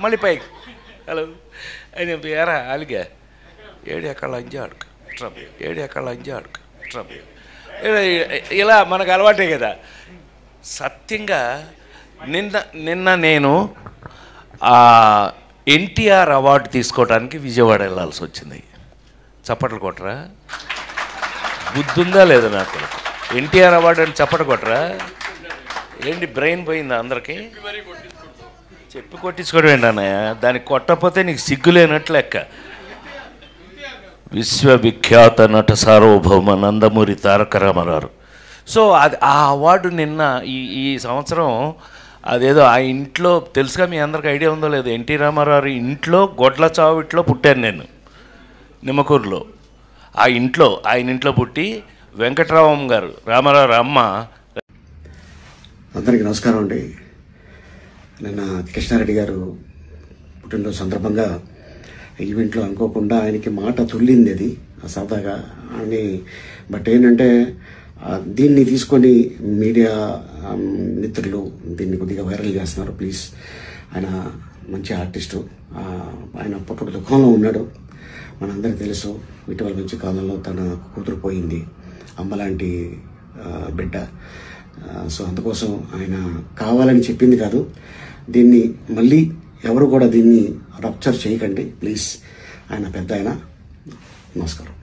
మళ్ళీ పైకి హలో అని చెప్పి ఎరా అలిగా ఏడు ఎక్కడ లంజా అడుక ట్రబ్ ఏడు ఎక్కడ లంజా అడుక ట్రబ్ ఇలా మనకు అలవాటే కదా. సత్యంగా నిన్న నేను ఎన్టీఆర్ అవార్డు తీసుకోవడానికి విజయవాడ వెళ్ళాల్సి వచ్చింది. చప్పట్లు కొట్టరా? బుద్ధుందా లేదా నాకు? ఎన్టీఆర్ అవార్డు అని చప్పట్లు కొట్టరా? ఏంటి బ్రెయిన్ పోయిందా అందరికీ? చెప్పి కొట్టించుకోవడం ఏంటి అన్నయ్య? దానికి కొట్టకపోతే నీకు సిగ్గులేనట్లు లెక్క. విశ్వవిఖ్యాత నట సార్వభౌమ నందమూరి తారక రామారావు. సో అది ఆ అవార్డు నిన్న ఈ సంవత్సరం అదేదో ఆ ఇంట్లో తెలుసుగా, మీ అందరికి ఐడియా ఉందో లేదో, ఎన్టీ రామారావు ఇంట్లో గొడ్ల చావిట్లో పుట్టాను నేను నిమ్మకూరులో. ఆయన ఇంట్లో పుట్టి వెంకటరామం గారు రామారావు అమ్మ. అందరికీ నమస్కారం అండి. నిన్న కృష్ణారెడ్డి గారు పుట్టినరోజు సందర్భంగా ఈవెంట్లో అనుకోకుండా ఆయనకి మాట తుల్లింది అది సరదాగా అని. బట్ ఏంటంటే దీన్ని తీసుకొని మీడియా మిత్రులు దీన్ని కొద్దిగా వైరల్ చేస్తున్నారు. ప్లీజ్, ఆయన మంచి ఆర్టిస్టు, ఆయన పుట్టుడు దుఃఖంలో ఉన్నాడు, మనందరికీ తెలుసు. ఇటీవల మంచి కాలంలో తన కూతురు పోయింది, అమ్మలాంటి బిడ్డ. సో అందుకోసం ఆయన కావాలని చెప్పింది కాదు. దీన్ని మళ్ళీ ఎవరు కూడా దీన్ని రప్చర్ చేయకండి ప్లీజ్. ఆయన పెద్ద ఆయన. నమస్కారం.